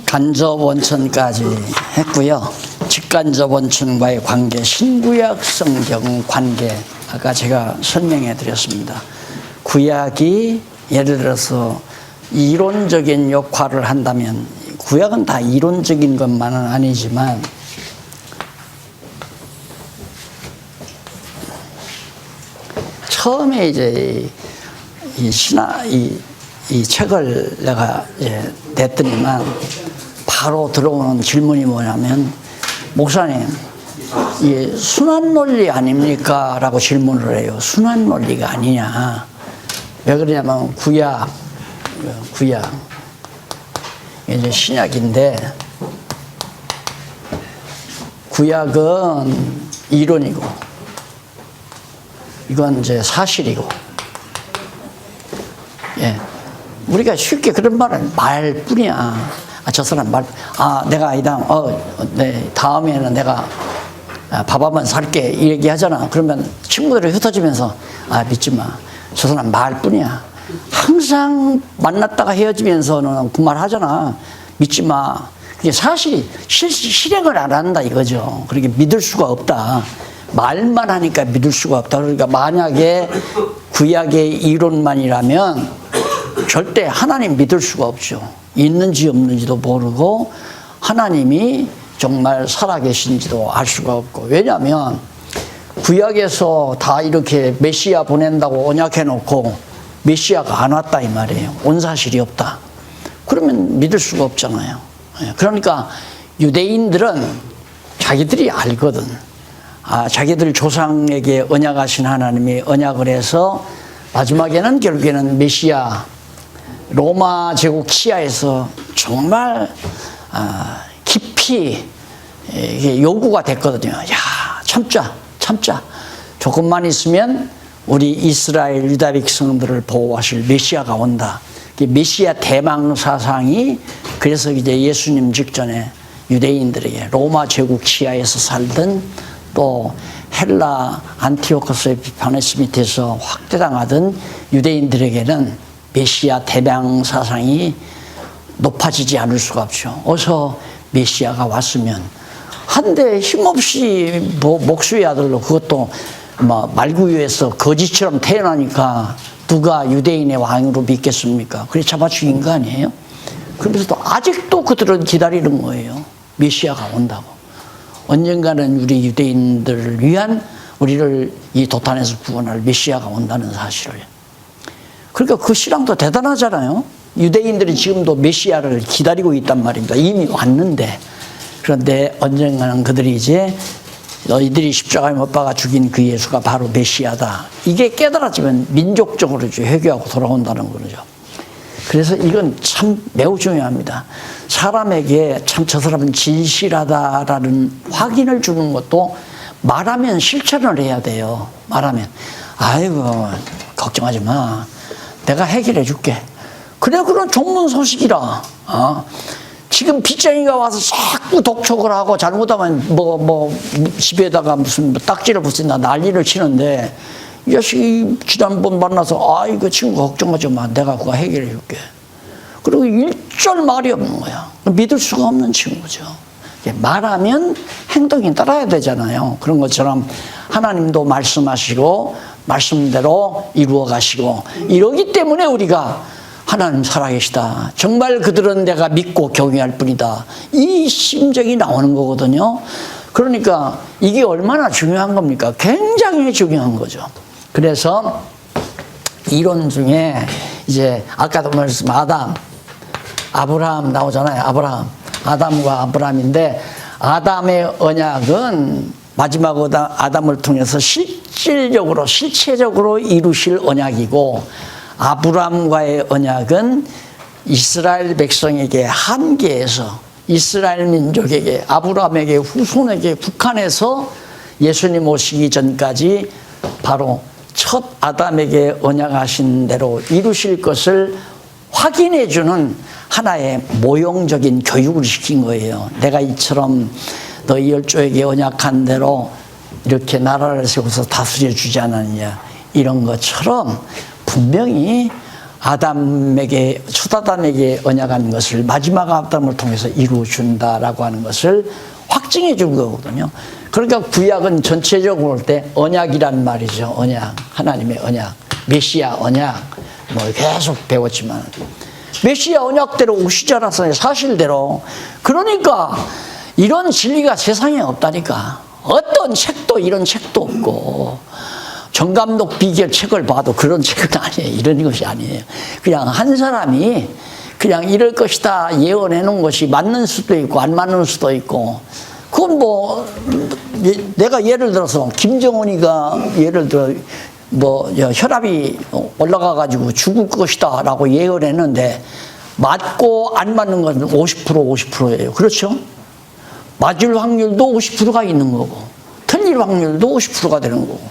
간접 원천까지 했고요. 직간접 원천과의 관계, 신구약 성경 관계, 아까 제가 설명해 드렸습니다. 구약이 예를 들어서 이론적인 역할을 한다면, 구약은 다 이론적인 것만은 아니지만 처음에 이제 이 책을 내가 냈더니만 바로 들어오는 질문이 뭐냐면, 목사님, 이게 순환 논리 아닙니까? 라고 질문을 해요. 순환 논리가 아니냐. 왜 그러냐면 구약 이제 신약인데, 구약은 이론이고 이건 이제 사실이고, 우리가 쉽게 그런 말뿐이야. 저 사람 내가 네, 다음에는 내가 밥 한번 살게, 이 얘기 하잖아. 그러면 친구들이 흩어지면서 믿지 마. 저 사람 말뿐이야. 항상 만났다가 헤어지면서는 그 말 하잖아. 믿지 마. 그게 사실이 실행을 안 한다 이거죠. 그렇게 믿을 수가 없다. 말만 하니까 믿을 수가 없다. 그러니까 만약에 구약의 이론만이라면 절대 하나님 믿을 수가 없죠. 있는지 없는지도 모르고 하나님이 정말 살아계신지도 알 수가 없고. 왜냐하면 구약에서 다 이렇게 메시아 보낸다고 언약해 놓고 메시아가 안 왔다 이 말이에요. 온 사실이 없다. 그러면 믿을 수가 없잖아요. 그러니까 유대인들은 자기들이 알거든. 자기들 조상에게 언약하신 하나님이 언약을 해서 마지막에는 결국에는 메시아, 로마 제국 치하에서 정말 깊이 요구가 됐거든요. 참자. 조금만 있으면 우리 이스라엘 유다 백성들을 보호하실 메시아가 온다. 메시아 대망 사상이, 그래서 이제 예수님 직전에 유대인들에게, 로마 제국 치하에서 살던 또 헬라 안티오코스의 비파네스 밑에서 확대당하던 유대인들에게는 메시아 대망 사상이 높아지지 않을 수가 없죠. 어서 메시아가 왔으면, 한데 힘없이 목수의 아들로, 그것도 말구유에서 거지처럼 태어나니까 누가 유대인의 왕으로 믿겠습니까? 그래 잡아 죽인 거 아니에요? 그러면서도 아직도 그들은 기다리는 거예요. 메시아가 온다고. 언젠가는 우리 유대인들을 위한, 우리를 이 도탄에서 구원할 메시아가 온다는 사실을. 그러니까 그 신앙도 대단하잖아요. 유대인들이 지금도 메시아를 기다리고 있단 말입니다. 이미 왔는데. 그런데 언젠가는 그들이 이제 너희들이 십자가에 못 박아 죽인 그 예수가 바로 메시아다, 이게 깨달아지면 민족적으로 회개하고 돌아온다는 거죠. 그래서 이건 참 매우 중요합니다. 사람에게 참 저 사람은 진실하다라는 확인을 주는 것도 말하면 실천을 해야 돼요. 말하면 아이고 걱정하지 마, 내가 해결해 줄게. 그래, 그런 좋은 소식이라. 지금 빚쟁이가 와서 자꾸 독촉을 하고 잘못하면 집에다가 무슨 딱지를 붙인다 난리를 치는데, 이 자식이 지난번 만나서 그 친구 걱정하지 마, 내가 그거 해결해 줄게. 그리고 일절 말이 없는 거야. 믿을 수가 없는 친구죠. 말하면 행동이 따라야 되잖아요. 그런 것처럼 하나님도 말씀하시고 말씀대로 이루어 가시고, 이러기 때문에 우리가 하나님 살아계시다, 정말 그들은 내가 믿고 경외할 뿐이다, 이 심정이 나오는 거거든요. 그러니까 이게 얼마나 중요한 겁니까? 굉장히 중요한 거죠. 그래서 이론 중에 이제 아까도 말씀한 아브라함 나오잖아요. 아담과 아브라함인데, 아담의 언약은 마지막 아담을 통해서 실체적으로 이루실 언약이고, 아브라함과의 언약은 이스라엘 백성에게 한계에서, 이스라엘 민족에게, 아브라함에게, 후손에게 국한해서 예수님 오시기 전까지 바로 첫 아담에게 언약하신 대로 이루실 것을 확인해주는 하나의 모형적인 교육을 시킨 거예요. 내가 이처럼 너희 열조에게 언약한 대로 이렇게 나라를 세워서 다스려 주지 않았느냐, 이런 것처럼 분명히 첫 아담에게 언약한 것을 마지막 아담을 통해서 이루어 준다라고 하는 것을 확증해 준 거거든요. 그러니까 구약은 전체적으로 볼 때 언약이란 말이죠. 언약, 하나님의 언약, 메시아 언약, 뭐 계속 배웠지만 메시아 언약대로 오시지 않았어요. 사실대로. 그러니까 이런 진리가 세상에 없다니까. 어떤 책도 이런 책도 없고, 정감독 비결 책을 봐도 그런 책은 아니에요. 이런 것이 아니에요. 그냥 한 사람이 그냥 이럴 것이다 예언해 놓은 것이 맞는 수도 있고 안 맞는 수도 있고, 그건 뭐 내가 예를 들어서 김정은이가 예를 들어 뭐 혈압이 올라가 가지고 죽을 것이다 라고 예언했는데 맞고 안 맞는 건 50%예요. 그렇죠? 맞을 확률도 50%가 있는 거고 틀릴 확률도 50%가 되는 거고,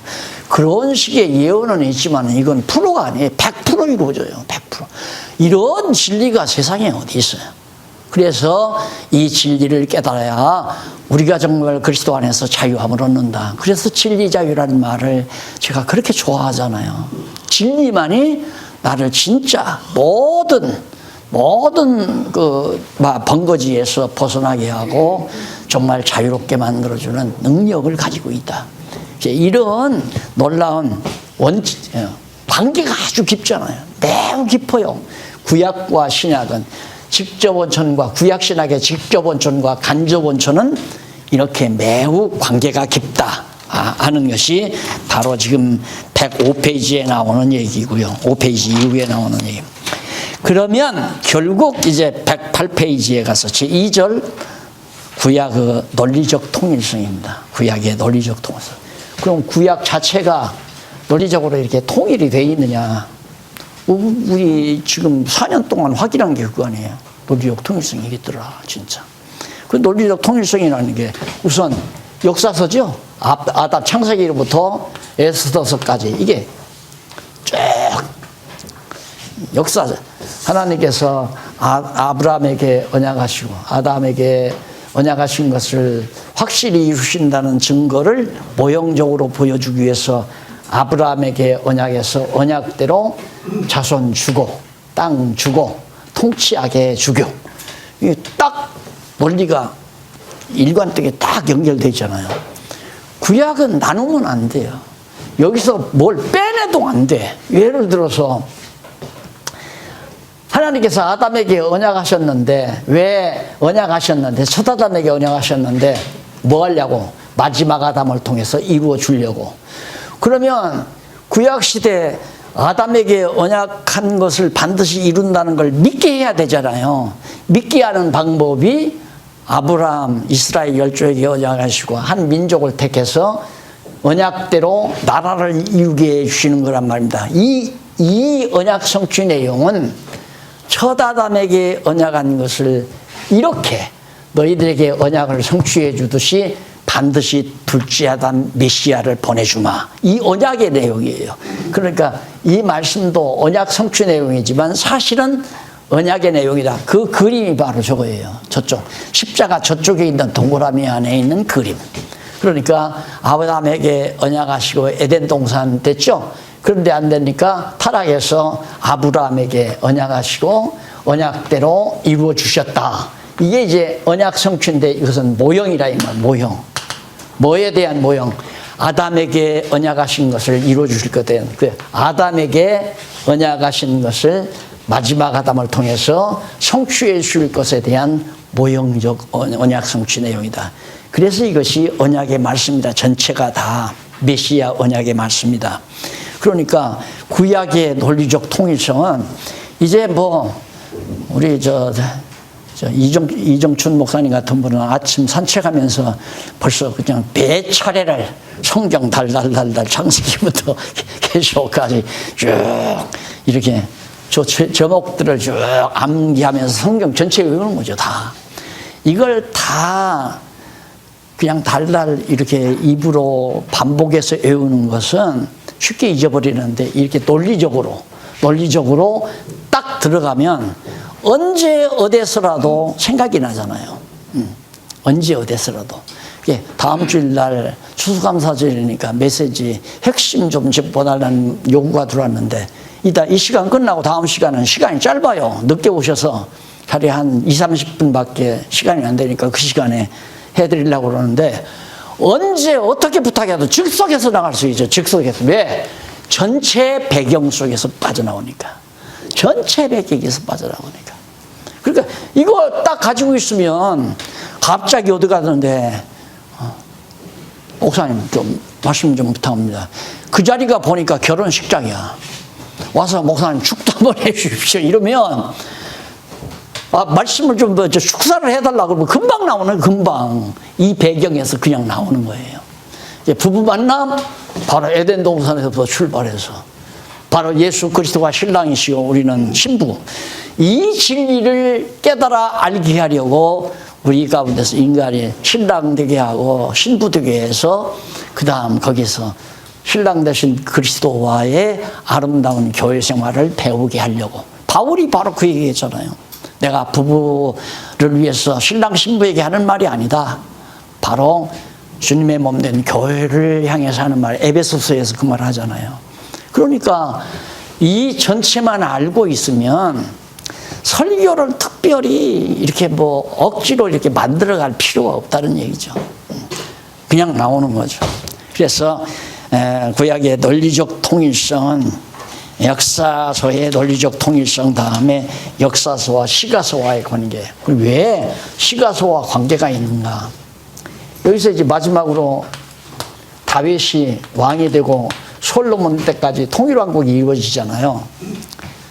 그런 식의 예언은 있지만 이건 프로가 아니에요. 100% 이루어져요. 100%. 이런 진리가 세상에 어디 있어요. 그래서 이 진리를 깨달아야 우리가 정말 그리스도 안에서 자유함을 얻는다. 그래서 진리자유라는 말을 제가 그렇게 좋아하잖아요. 진리만이 나를 진짜 모든 그 번거지에서 벗어나게 하고 정말 자유롭게 만들어주는 능력을 가지고 있다. 이런 놀라운 관계가 아주 깊잖아요. 매우 깊어요. 구약과 신약은 직접 원천과 구약 신약의 직접 원천과 간접 원천은 이렇게 매우 관계가 깊다 하는 것이 바로 지금 105페이지에 나오는 얘기고요. 5페이지 이후에 나오는 얘기. 그러면 결국 이제 108페이지에 가서 제2절 구약의 논리적 통일성입니다. 구약의 논리적 통일성. 그럼 구약 자체가 논리적으로 이렇게 통일이 되어 있느냐? 우리 지금 4년 동안 확인한 게 그거 아니에요. 논리적 통일성이 있더라, 진짜. 그 논리적 통일성이라는 게 우선 역사서죠. 아담 창세기로부터 에스더서까지 이게 쭉 역사죠. 하나님께서 아브라함에게 언약하시고 아담에게 언약하신 것을 확실히 이루신다는 증거를 모형적으로 보여주기 위해서 아브라함에게 언약해서 언약대로 자손 주고 땅 주고 통치하게 주고, 이게 딱 논리가 일관되게 딱 연결되어 있잖아요. 구약은 나누면 안 돼요. 여기서 뭘 빼내도 안 돼. 예를 들어서 하나님께서 아담에게 언약하셨는데, 왜 언약하셨는데, 첫 아담에게 언약하셨는데 뭐 하려고? 마지막 아담을 통해서 이루어 주려고. 그러면 구약시대 아담에게 언약한 것을 반드시 이룬다는 걸 믿게 해야 되잖아요. 믿게 하는 방법이 아브라함, 이스라엘 열조에게 언약하시고 한 민족을 택해서 언약대로 나라를 이루게 해주시는 거란 말입니다. 이 언약 성취 내용은 첫 아담에게 언약한 것을 이렇게 너희들에게 언약을 성취해 주듯이 반드시 둘째 아담 메시아를 보내주마. 이 언약의 내용이에요. 그러니까 이 말씀도 언약 성취 내용이지만 사실은 언약의 내용이다. 그 그림이 바로 저거예요. 저쪽 십자가 저쪽에 있는 동그라미 안에 있는 그림. 그러니까 아브라함에게 언약하시고 에덴 동산 됐죠. 그런데 안 되니까 타락해서 아브라함에게 언약하시고 언약대로 이루어 주셨다. 이게 이제 언약 성취인데 이것은 모형이라 이 말. 모형. 뭐에 대한 모형? 아담에게 언약하신 것을 이루어 주실 것에 대한, 그 아담에게 언약하신 것을 마지막 아담을 통해서 성취해 주실 것에 대한 모형적 언약 성취 내용이다. 그래서 이것이 언약의 말씀이다. 전체가 다 메시아 언약의 말씀이다. 그러니까 구약의 논리적 통일성은 이제 뭐 우리 이정춘 목사님 같은 분은 아침 산책하면서 벌써 그냥 배 차례를 성경 달달달달 창세기부터 계시록까지 쭉 이렇게 제목들을 쭉 암기하면서 성경 전체 외우는 거죠. 다 이걸 다 그냥 달달 이렇게 입으로 반복해서 외우는 것은 쉽게 잊어버리는데, 이렇게 논리적으로 딱 들어가면 언제 어디서라도 생각이 나잖아요. 언제 어디서라도. 다음 주일날 추수감사절이니까 메시지 핵심 좀 짚어달라는 요구가 들어왔는데 이 시간 끝나고 다음 시간은 시간이 짧아요. 늦게 오셔서 자리 한 2, 30분밖에 시간이 안 되니까 그 시간에 해드리려고 그러는데 언제 어떻게 부탁해도 즉석에서 나갈 수 있죠. 즉석에서. 왜? 전체 배경 속에서 빠져나오니까. 전체 배경에서 빠져나오니까. 그러니까 이거 딱 가지고 있으면 갑자기 어디 가는데 목사님 좀 말씀 좀 부탁합니다. 그 자리가 보니까 결혼식장이야. 와서 목사님 축도 한번 해주십시오. 이러면 말씀을 좀 축사를 해달라고 그러면 금방 나오는 금방 이 배경에서 그냥 나오는 거예요. 이제 부부 만남 바로 에덴 동산에서부터 출발해서 바로 예수 그리스도가 신랑이시고 우리는 신부. 이 진리를 깨달아 알게 하려고 우리 가운데서 인간이 신랑 되게 하고 신부 되게 해서 그 다음 거기서 신랑 되신 그리스도와의 아름다운 교회 생활을 배우게 하려고. 바울이 바로 그 얘기했잖아요. 내가 부부를 위해서 신랑 신부에게 하는 말이 아니다. 바로 주님의 몸된 교회를 향해서 하는 말. 에베소서에서 그 말 하잖아요. 그러니까 이 전체만 알고 있으면 설교를 특별히 이렇게 뭐 억지로 이렇게 만들어갈 필요가 없다는 얘기죠. 그냥 나오는 거죠. 그래서 구약의 논리적 통일성은 역사서의 논리적 통일성 다음에 역사서와 시가서와의 관계. 왜 시가서와 관계가 있는가? 여기서 이제 마지막으로 다윗이 왕이 되고 솔로몬 때까지 통일왕국이 이루어지잖아요.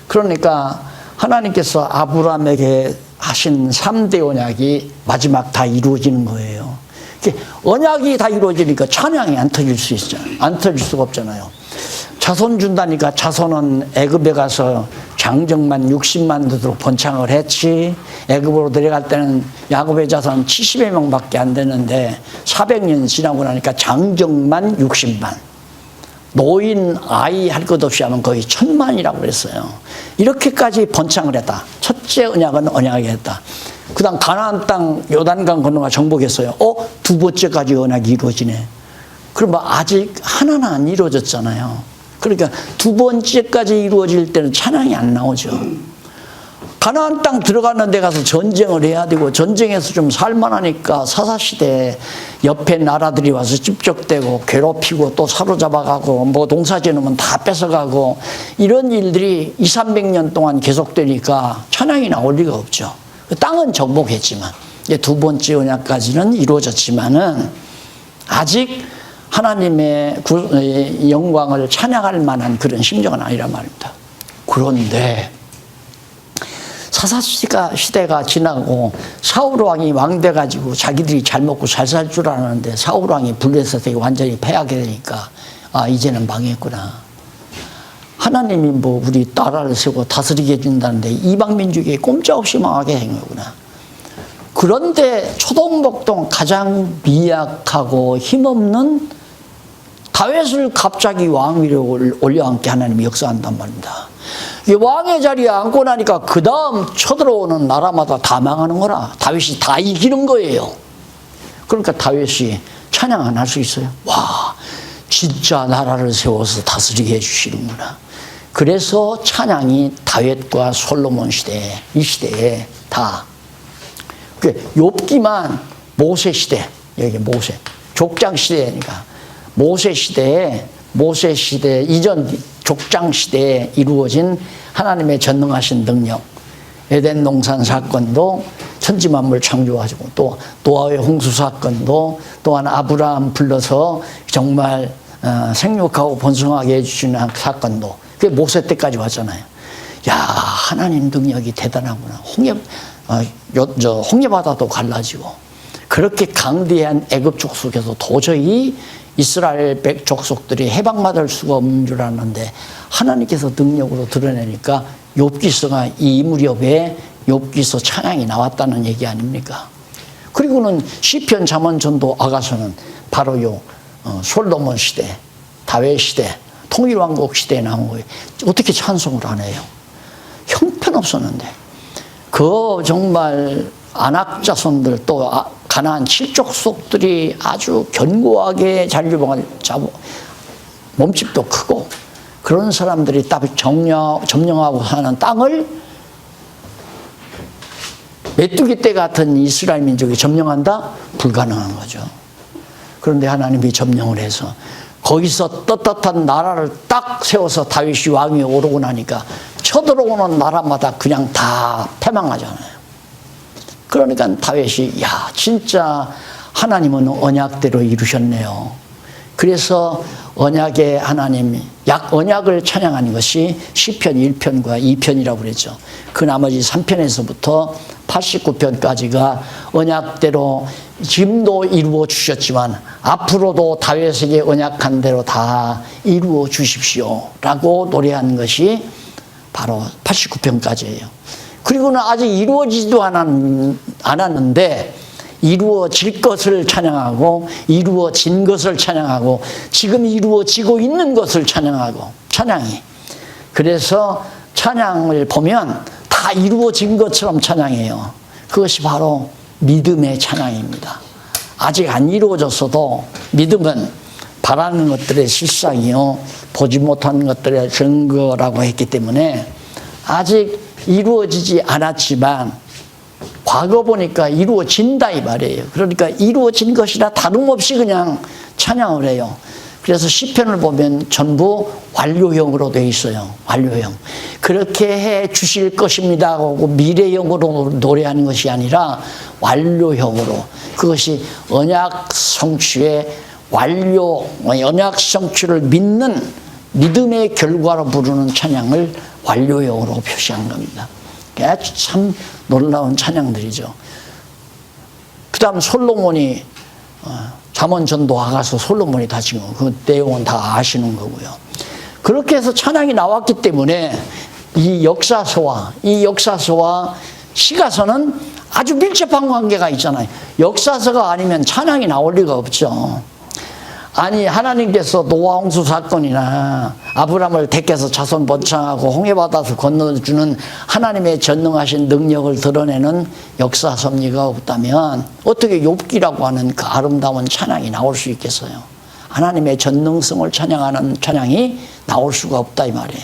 그러니까 하나님께서 아브라함에게 하신 3대 언약이 마지막 다 이루어지는 거예요. 언약이 다 이루어지니까 찬양이 안 터질 수 있잖아요. 안 터질 수가 없잖아요. 자손 준다니까 자손은 애굽에 가서 장정만 60만 되도록 번창을 했지. 애굽으로 내려갈 때는 야곱의 자손 70여 명밖에 안 되는데 400년 지나고 나니까 장정만 60만. 노인 아이 할 것 없이 하면 거의 1000만이라고 그랬어요. 이렇게까지 번창을 했다. 첫째 언약은 언약이 했다. 그 다음 가나안 땅 요단강 건너가 정복했어요. 두 번째까지 언약이 이루어지네. 그러면 아직 하나는 안 이루어졌잖아요. 그러니까 두 번째까지 이루어질 때는 찬양이 안 나오죠. 가나안 땅 들어가는 데 가서 전쟁을 해야 되고 전쟁에서 좀 살만하니까 사사시대에 옆에 나라들이 와서 찝적대고 괴롭히고 또 사로잡아가고 뭐 농사지으면 다 뺏어가고 이런 일들이 200~300년 동안 계속되니까 찬양이 나올 리가 없죠. 땅은 정복했지만 두 번째 언약까지는 이루어졌지만은 아직 하나님의 영광을 찬양할 만한 그런 심정은 아니란 말입니다. 그런데 사사시대가 지나고 사울왕이 왕돼가지고 자기들이 잘 먹고 잘 살 줄 알았는데 사울왕이 블레셋에게 완전히 패하게 되니까 이제는 망했구나. 하나님이 뭐 우리 나라를 세우고 다스리게 해준다는데 이방민족이 꼼짝없이 망하게 된 거구나. 그런데 초동복동 가장 미약하고 힘없는 다윗을 갑자기 왕 위로 올려앉게 하나님이 역사한단 말입니다. 이 왕의 자리에 앉고 나니까 그 다음 쳐들어오는 나라마다 다 망하는 거라. 다윗이 다 이기는 거예요. 그러니까 다윗이 찬양 안 할 수 있어요. 와, 진짜 나라를 세워서 다스리게 해주시는구나. 그래서 찬양이 다윗과 솔로몬 시대, 이 시대에 다. 욥기만 모세 시대, 여기 모세, 족장 시대니까 모세 시대 이전 족장 시대에 이루어진 하나님의 전능하신 능력, 에덴 동산 사건도 천지만물 창조하시고 또 노아의 홍수 사건도 또한 아브라함 불러서 정말 생육하고 번성하게 해주시는 사건도 그게 모세 때까지 왔잖아요. 야, 하나님 능력이 대단하구나. 홍해바다도 갈라지고 그렇게 강대한 애굽 족속에서 도저히 이스라엘 족속들이 해방받을 수가 없는 줄 알았는데 하나님께서 능력으로 드러내니까 욥기서가 이 무렵에 욥기서 찬양이 나왔다는 얘기 아닙니까? 그리고는 시편 잠언 전도 아가서는 바로 요 솔로몬 시대, 다윗 시대, 통일왕국 시대에 나온 거예요. 어떻게 찬송을 안 해요? 형편없었는데 그 정말 안악자손들 또 가나안 7족속들이 아주 견고하게 자리를 잡고 몸집도 크고 그런 사람들이 딱 점령하고 사는 땅을 메뚜기 떼 같은 이스라엘 민족이 점령한다? 불가능한 거죠. 그런데 하나님이 점령을 해서 거기서 떳떳한 나라를 딱 세워서 다윗이 왕위에 오르고 나니까 쳐들어오는 나라마다 그냥 다 패망하잖아요. 그러니까 다윗이 야 진짜 하나님은 언약대로 이루셨네요. 그래서 언약의 하나님, 언약을 찬양하는 것이 시편 1편과 2편이라고 그랬죠. 그 나머지 3편에서부터 89편까지가 언약대로 지금도 이루어 주셨지만 앞으로도 다윗에게 언약한 대로 다 이루어 주십시오 라고 노래한 것이 바로 89편까지예요. 그리고는 아직 이루어지지도 않았는데 이루어질 것을 찬양하고 이루어진 것을 찬양하고 지금 이루어지고 있는 것을 찬양하고 찬양이. 그래서 찬양을 보면 다 이루어진 것처럼 찬양해요. 그것이 바로 믿음의 찬양입니다. 아직 안 이루어졌어도 믿음은 바라는 것들의 실상이요 보지 못한 것들의 증거라고 했기 때문에 아직 이루어지지 않았지만 과거 보니까 이루어진다 이 말이에요. 그러니까 이루어진 것이라 다름없이 그냥 찬양을 해요. 그래서 시편을 보면 전부 완료형으로 되어 있어요. 완료형. 그렇게 해 주실 것입니다 하고 미래형으로 노래하는 것이 아니라 완료형으로. 그것이 언약 성취의 완료, 언약 성취를 믿는 믿음의 결과로 부르는 찬양을 완료형으로 표시한 겁니다. 참 놀라운 찬양들이죠. 그 다음 솔로몬이 잠언전도가 가서 솔로몬이 다 지금 그 내용은 다 아시는 거고요. 그렇게 해서 찬양이 나왔기 때문에 이 역사서와 시가서는 아주 밀접한 관계가 있잖아요. 역사서가 아니면 찬양이 나올 리가 없죠. 아니 하나님께서 노아 홍수 사건이나 아브라함을 택해서 자손 번창하고 홍해바다를 건너주는 하나님의 전능하신 능력을 드러내는 역사 섭리가 없다면 어떻게 욥기라고 하는 그 아름다운 찬양이 나올 수 있겠어요? 하나님의 전능성을 찬양하는 찬양이 나올 수가 없다 이 말이에요.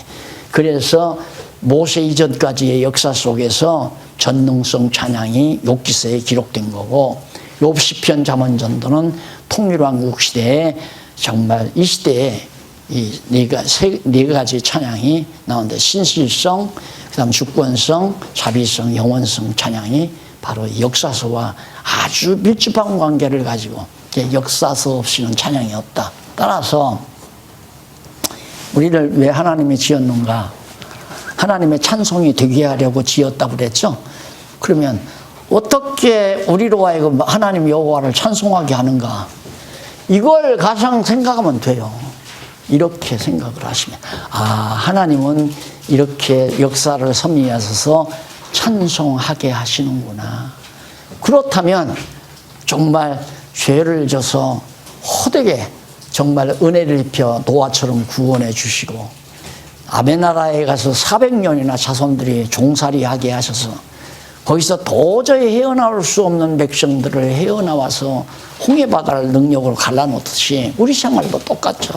그래서 모세 이전까지의 역사 속에서 전능성 찬양이 욥기서에 기록된 거고 욥 시편 잠언전도는 통일왕국 시대에 정말 이 시대에 이 네 가지 찬양이 나오는데 신실성, 그다음 주권성, 자비성, 영원성 찬양이 바로 역사서와 아주 밀접한 관계를 가지고 역사서 없이는 찬양이 없다. 따라서 우리를 왜 하나님이 지었는가? 하나님의 찬송이 되게 하려고 지었다고 그랬죠. 그러면 어떻게 우리로 하여금 하나님 여호와를 찬송하게 하는가? 이걸 가장 생각하면 돼요. 이렇게 생각을 하시면 하나님은 이렇게 역사를 섭리하셔서 찬송하게 하시는구나. 그렇다면 정말 죄를 져서 헛되게 정말 은혜를 입혀 노아처럼 구원해 주시고 아베나라에 가서 400년이나 자손들이 종살이하게 하셔서 거기서 도저히 헤어나올 수 없는 백성들을 헤어나와서 홍해바다를 능력으로 갈라놓듯이 우리 생활도 똑같죠.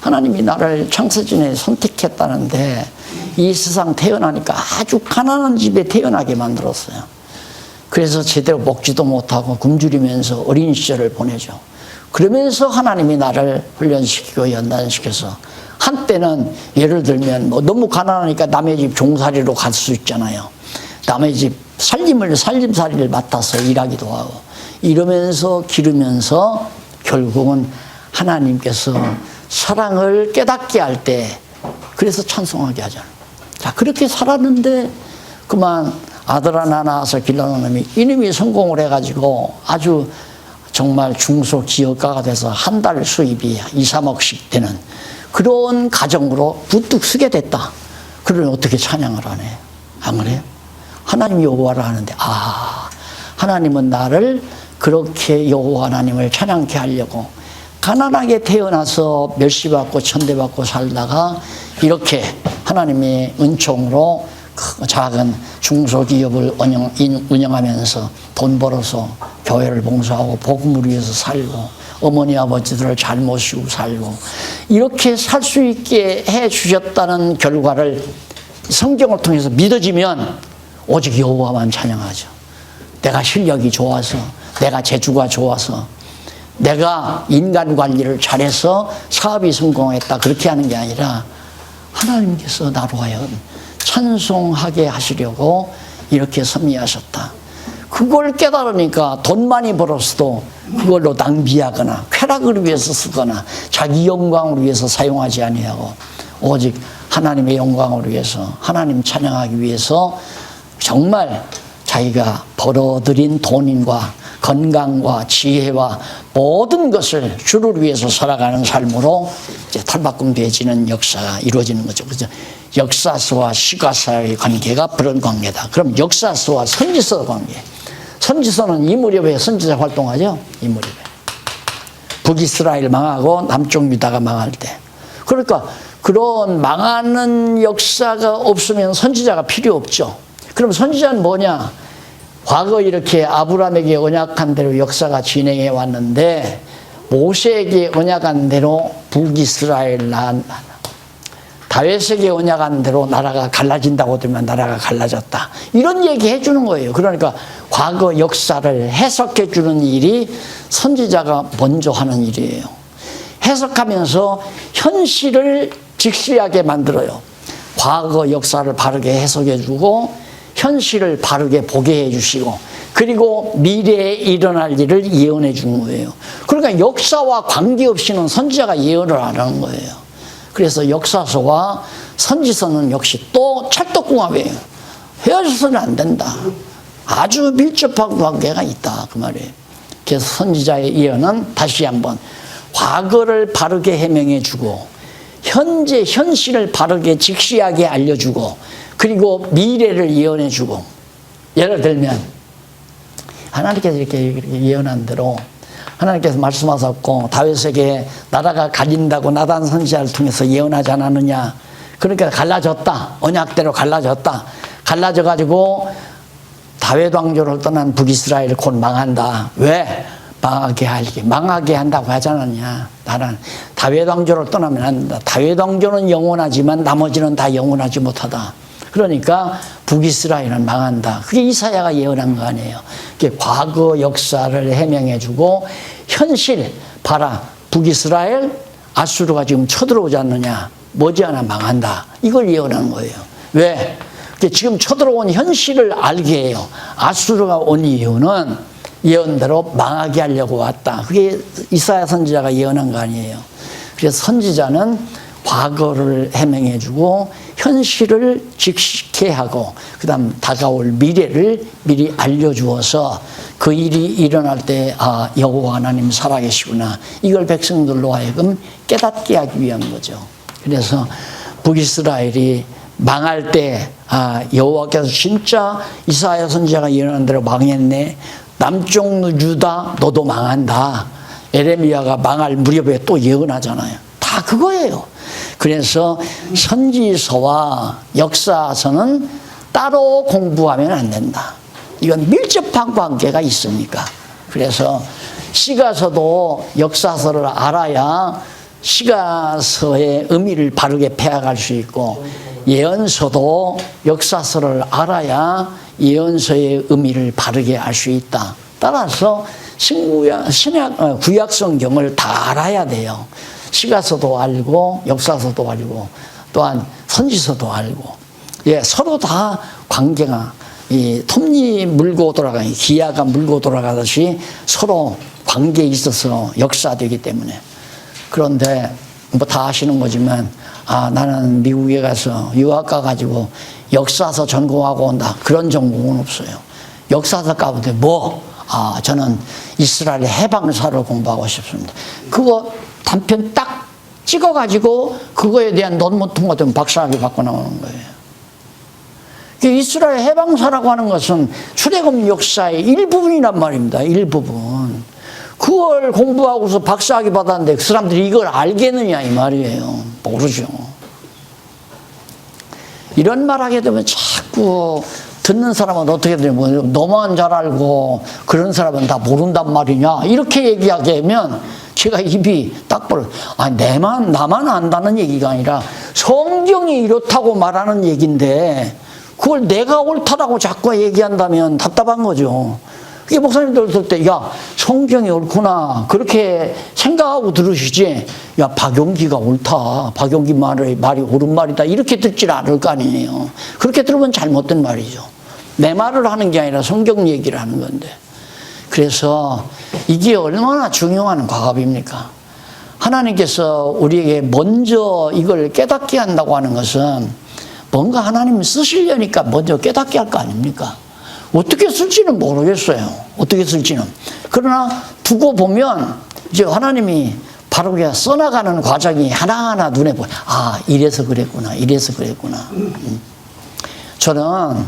하나님이 나를 창세전에 선택했다는데 이 세상 태어나니까 아주 가난한 집에 태어나게 만들었어요. 그래서 제대로 먹지도 못하고 굶주리면서 어린 시절을 보내죠. 그러면서 하나님이 나를 훈련시키고 연단시켜서 한때는 예를 들면 너무 가난하니까 남의 집 종살이로 갈 수 있잖아요. 남의 집 살림살이를 맡아서 일하기도 하고 이러면서 기르면서 결국은 하나님께서 사랑을 깨닫게 할 때 그래서 찬송하게 하잖아요. 자, 그렇게 살았는데 그만 아들 하나 낳아서 길러놓은 놈이 이놈이 성공을 해가지고 아주 정말 중소기업가가 돼서 한 달 수입이 2, 3억씩 되는 그런 가정으로 부뚝 서게 됐다. 그러면 어떻게 찬양을 하네? 안 그래요? 하나님 여호와를 하는데 하나님은 나를 그렇게 여호와 하나님을 찬양케 하려고 가난하게 태어나서 멸시받고 천대받고 살다가 이렇게 하나님의 은총으로 작은 중소기업을 운영하면서 돈 벌어서 교회를 봉사하고 복음을 위해서 살고 어머니 아버지들을 잘 모시고 살고 이렇게 살 수 있게 해 주셨다는 결과를 성경을 통해서 믿어지면 오직 여호와만 찬양하죠. 내가 실력이 좋아서, 내가 재주가 좋아서, 내가 인간 관리를 잘해서 사업이 성공했다 그렇게 하는 게 아니라 하나님께서 나로 하여금 찬송하게 하시려고 이렇게 섭리하셨다. 그걸 깨달으니까 돈 많이 벌었어도 그걸로 낭비하거나 쾌락을 위해서 쓰거나 자기 영광을 위해서 사용하지 아니하고 오직 하나님의 영광을 위해서, 하나님 찬양하기 위해서 정말 자기가 벌어들인 돈과 건강과 지혜와 모든 것을 주를 위해서 살아가는 삶으로 이제 탈바꿈되어지는 역사가 이루어지는 거죠. 그죠? 역사서와 시가서의 관계가 그런 관계다. 그럼 역사서와 선지서 관계. 선지서는 이 무렵에 선지자 활동하죠. 이 무렵에. 북이스라엘 망하고 남쪽 유다가 망할 때. 그러니까 그런 망하는 역사가 없으면 선지자가 필요 없죠. 그럼 선지자는 뭐냐? 과거 이렇게 아브라함에게 언약한 대로 역사가 진행해 왔는데 모세에게 언약한 대로 북이스라엘 다윗에게 언약한 대로 나라가 갈라진다고 들으면 나라가 갈라졌다. 이런 얘기 해주는 거예요. 그러니까 과거 역사를 해석해 주는 일이 선지자가 먼저 하는 일이에요. 해석하면서 현실을 직시하게 만들어요. 과거 역사를 바르게 해석해 주고 현실을 바르게 보게 해주시고 그리고 미래에 일어날 일을 예언해 주는 거예요. 그러니까 역사와 관계없이는 선지자가 예언을 안 하는 거예요. 그래서 역사서와 선지서는 역시 또 찰떡궁합이에요. 헤어져서는 안 된다. 아주 밀접한 관계가 있다 그 말이에요. 그래서 선지자의 예언은 다시 한번 과거를 바르게 해명해 주고 현재 현실을 바르게 직시하게 알려주고 그리고 미래를 예언해 주고 예를 들면 하나님께서 이렇게 예언한 대로 하나님께서 말씀하셨고 다윗에게 나라가 갈린다고 나단 선지자를 통해서 예언하지 않았느냐. 그러니까 갈라졌다. 언약대로 갈라졌다. 갈라져 가지고 다윗 왕조를 떠난 북이스라엘 곧 망한다. 왜? 망하게 한다고 하지 않았냐. 나는 다윗 왕조를 떠나면 안 된다. 다윗 왕조는 영원하지만 나머지는 다 영원하지 못하다. 그러니까 북이스라엘은 망한다. 그게 이사야가 예언한 거 아니에요. 그게 과거 역사를 해명해주고 현실 봐라. 북이스라엘 아수르가 지금 쳐들어오지 않느냐. 머지않아 망한다. 이걸 예언한 거예요. 왜? 지금 쳐들어온 현실을 알게 해요. 아수르가 온 이유는 예언대로 망하게 하려고 왔다. 그게 이사야 선지자가 예언한 거 아니에요. 그래서 선지자는 과거를 해명해주고 현실을 직시케 하고 그 다음 다가올 미래를 미리 알려주어서 그 일이 일어날 때 아 여호와 하나님 살아계시구나 이걸 백성들로 하여금 깨닫게 하기 위한 거죠. 그래서 북이스라엘이 망할 때 아 여호와께서 진짜 이사야 선지자가 예언한 대로 망했네. 남쪽 유다 너도 망한다. 에레미야가 망할 무렵에 또 예언하잖아요. 다 그거예요. 그래서 선지서와 역사서는 따로 공부하면 안 된다. 이건 밀접한 관계가 있으니까. 그래서 시가서도 역사서를 알아야 시가서의 의미를 바르게 패학할 수 있고 예언서도 역사서를 알아야 예언서의 의미를 바르게 알 수 있다. 따라서 구약 성경을 다 알아야 돼요. 시가서도 알고 역사서도 알고 또한 선지서도 알고 예, 서로 다 관계가 이 톱니 물고 돌아가는 기아가 물고 돌아가듯이 서로 관계에 있어서 역사되기 때문에 그런데 뭐 다 아시는 거지만 아 나는 미국에 가서 유학 가가지고 역사서 전공하고 온다 그런 전공은 없어요. 역사서 가운데 저는 이스라엘 해방사를 공부하고 싶습니다. 그거 단편 딱 찍어가지고 그거에 대한 논문 통과되면 박사학위 받고 나오는 거예요. 이스라엘 해방사라고 하는 것은 출애굽 역사의 일부분이란 말입니다. 일부분. 그걸 공부하고서 박사학위 받았는데 그 사람들이 이걸 알겠느냐 이 말이에요. 모르죠. 이런 말 하게 되면 자꾸 듣는 사람은 어떻게 되냐면 너만 잘 알고 그런 사람은 다 모른단 말이냐 이렇게 얘기하게 하면 제가 입이 딱 벌어. 나만 안다는 얘기가 아니라 성경이 이렇다고 말하는 얘기인데 그걸 내가 옳다라고 자꾸 얘기한다면 답답한 거죠. 그게 목사님들 들을 때, 야, 성경이 옳구나. 그렇게 생각하고 들으시지. 야, 박용기가 옳다. 박용기 말이 옳은 말이다. 이렇게 듣질 않을 거 아니에요. 그렇게 들으면 잘못된 말이죠. 내 말을 하는 게 아니라 성경 얘기를 하는 건데. 그래서 이게 얼마나 중요한 과업입니까? 하나님께서 우리에게 먼저 이걸 깨닫게 한다고 하는 것은 뭔가 하나님이 쓰시려니까 먼저 깨닫게 할 거 아닙니까? 어떻게 쓸지는 모르겠어요. 어떻게 쓸지는. 그러나 두고 보면 이제 하나님이 바로 그냥 써나가는 과정이 하나하나 눈에 보여. 아, 이래서 그랬구나. 이래서 그랬구나. 저는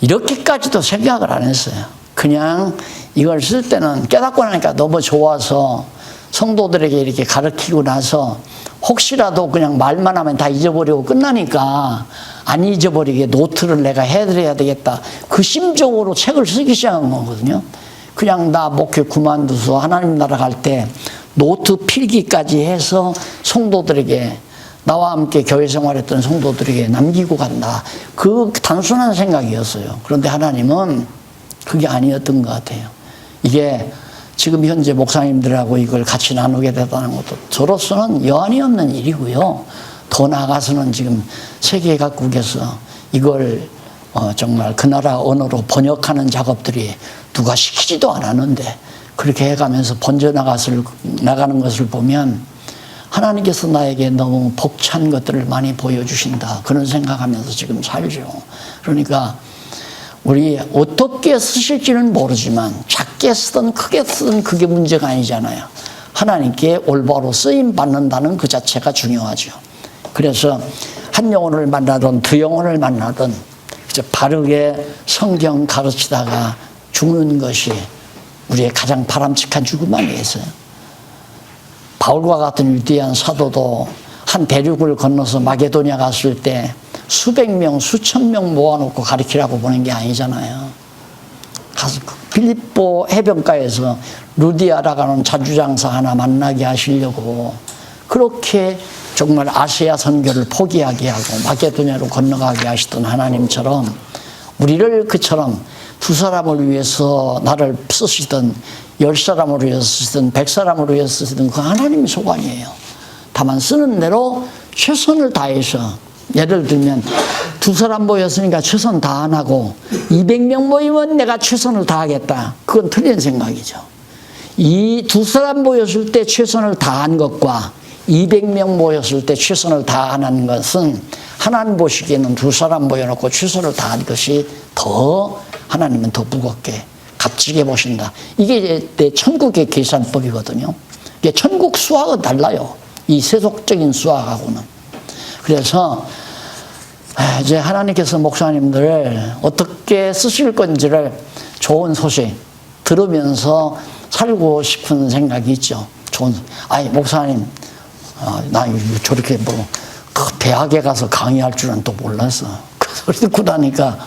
이렇게까지도 생각을 안 했어요. 그냥 이걸 쓸 때는 깨닫고 나니까 너무 좋아서 성도들에게 이렇게 가르치고 나서 혹시라도 그냥 말만 하면 다 잊어버리고 끝나니까 안 잊어버리게 노트를 내가 해드려야 되겠다. 그 심정으로 책을 쓰기 시작한 거거든요. 그냥 나 목회 그만두서 하나님 나라 갈 때 노트 필기까지 해서 성도들에게 나와 함께 교회 생활했던 성도들에게 남기고 간다. 그 단순한 생각이었어요. 그런데 하나님은 그게 아니었던 것 같아요. 이게 지금 현재 목사님들하고 이걸 같이 나누게 되다는 것도 저로서는 여한이 없는 일이고요. 더 나아가서는 지금 세계 각국에서 이걸 정말 그 나라 언어로 번역하는 작업들이 누가 시키지도 않았는데 그렇게 해가면서 나가는 것을 보면 하나님께서 나에게 너무 벅찬 것들을 많이 보여주신다. 그런 생각하면서 지금 살죠. 그러니까 우리 어떻게 쓰실지는 모르지만 작게 쓰든 크게 쓰든 그게 문제가 아니잖아요. 하나님께 올바로 쓰임 받는다는 그 자체가 중요하죠. 그래서 한 영혼을 만나든 두 영혼을 만나든 바르게 성경 가르치다가 죽는 것이 우리의 가장 바람직한 죽음 아니겠어요? 바울과 같은 위대한 사도도 한 대륙을 건너서 마게도냐 갔을 때 수백 명, 수천 명 모아놓고 가르치라고 보낸 게 아니잖아요. 가서 필립보 해변가에서 루디아라고 하는 자주장사 하나 만나게 하시려고 그렇게 정말 아시아 선교를 포기하게 하고 마게도냐로 건너가게 하시던 하나님처럼 우리를 그처럼 두 사람을 위해서 나를 쓰시던 10사람을 위해서 쓰시던 100사람을 위해서 쓰시던 그 하나님의 소관이에요. 다만 쓰는 대로 최선을 다해서 예를 들면 두 사람 모였으니까 최선 다 안 하고 200명 모이면 내가 최선을 다하겠다. 그건 틀린 생각이죠. 이 두 사람 모였을 때 최선을 다한 것과 200명 모였을 때 최선을 다하는 것은 하나님 보시기에는 두 사람 모여놓고 최선을 다한 것이 더 하나님은 더 무겁게 값지게 보신다. 이게 내 천국의 계산법이거든요. 이게 천국 수학은 달라요. 이 세속적인 수학하고는. 그래서 이제 하나님께서 목사님들을 어떻게 쓰실 건지를 좋은 소식 들으면서 살고 싶은 생각이 있죠. 목사님, 나 저렇게 그 대학에 가서 강의할 줄은 또 몰랐어. 그 소리 듣고 나니까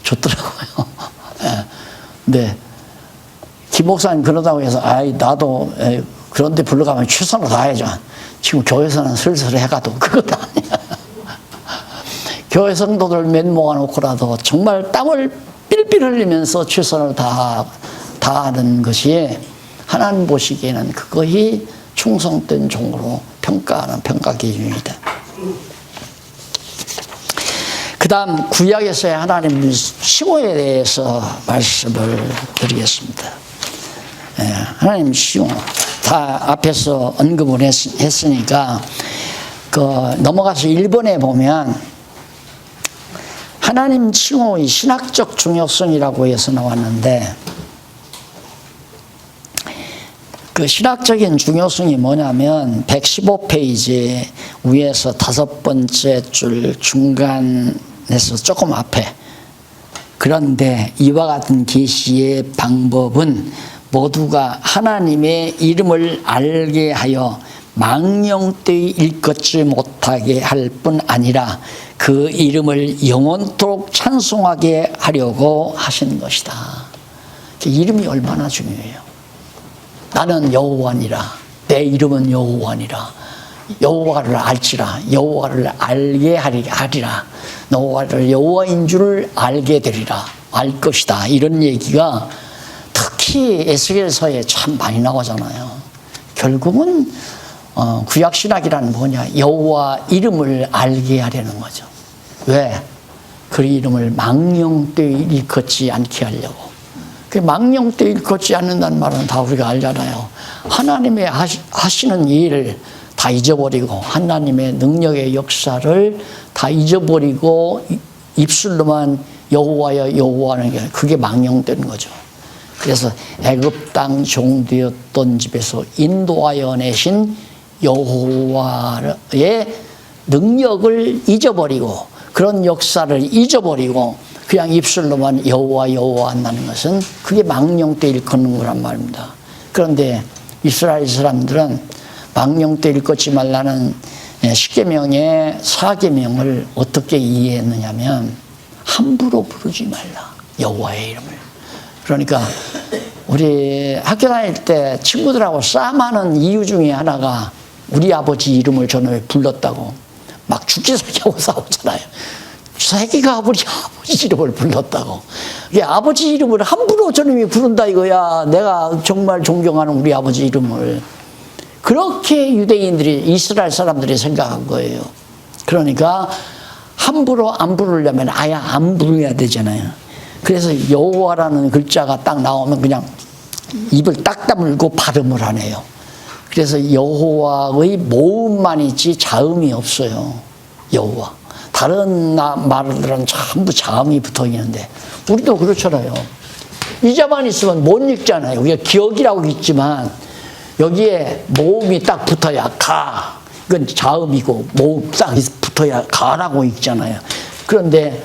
좋더라고요. 근데 김 목사님 그러다고 해서 나도 그런데 불러가면 최선을 다해야죠. 지금 교회에서는 슬슬 해가도 그건 아니야. 교회 성도들 몇 모아놓고라도 정말 땀을 삘삘 흘리면서 최선을 다하는 것이 하나님 보시기에는 그것이 충성된 종으로 평가하는 평가 기준이다. 그 다음 구약에서의 하나님 칭호에 대해서 말씀을 드리겠습니다. 하나님 칭호 다 앞에서 언급을 했으니까 넘어가서 1번에 보면 하나님 칭호의 신학적 중요성이라고 해서 나왔는데 그 신학적인 중요성이 뭐냐면 115페이지 위에서 5번째 줄 중간에서 조금 앞에 그런데 이와 같은 계시의 방법은 모두가 하나님의 이름을 알게 하여 망령되이 읽지 못하게 할 뿐 아니라 그 이름을 영원토록 찬송하게 하려고 하신 것이다. 이름이 얼마나 중요해요. 나는 여호와니라. 내 이름은 여호와니라. 여호와를 알지라. 여호와를 알게 하리라. 여호와를 여호와인 줄 알게 되리라. 알 것이다. 이런 얘기가 특히 에스겔서에 참 많이 나오잖아요. 결국은 구약신학이라는 뭐냐, 여호와 이름을 알게 하려는 거죠. 왜? 그 이름을 망령되이 일컫지 않게 하려고. 그 망령되이 일컫지 않는다는 말은 다 우리가 알잖아요. 하나님의 하시는 일을 다 잊어버리고, 하나님의 능력의 역사를 다 잊어버리고 입술로만 여호와여 여호와는 게, 그게 망령되는 거죠. 그래서 애굽 땅 종되었던 집에서 인도하여 내신 여호와의 능력을 잊어버리고, 그런 역사를 잊어버리고 그냥 입술로만 여호와 여호와 한다는 것은 그게 망령되 일컫는 거란 말입니다. 그런데 이스라엘 사람들은 망령되 일컫지 말라는 십계명의 4계명을 어떻게 이해했느냐면, 함부로 부르지 말라, 여호와의 이름을. 그러니까 우리 학교 다닐 때 친구들하고 싸움하는 이유 중에 하나가 우리 아버지 이름을 저놈이 불렀다고 막 죽기 살기하고 싸우잖아요. 새끼가 우리 아버지 이름을 불렀다고. 이게 아버지 이름을 함부로 저놈이 부른다 이거야. 내가 정말 존경하는 우리 아버지 이름을. 그렇게 유대인들이, 이스라엘 사람들이 생각한 거예요. 그러니까 함부로 안 부르려면 아예 안 부르야 되잖아요. 그래서 여호와라는 글자가 딱 나오면 그냥 입을 딱 다물고 발음을 하네요. 그래서 여호와의 모음만 있지 자음이 없어요. 여호와. 다른 말들은 전부 자음이 붙어 있는데 우리도 그렇잖아요. 이자만 있으면 못 읽잖아요. 우리가 기억이라고 있지만 여기에 모음이 딱 붙어야 가. 이건 자음이고 모음 딱 붙어야 가라고 읽잖아요. 그런데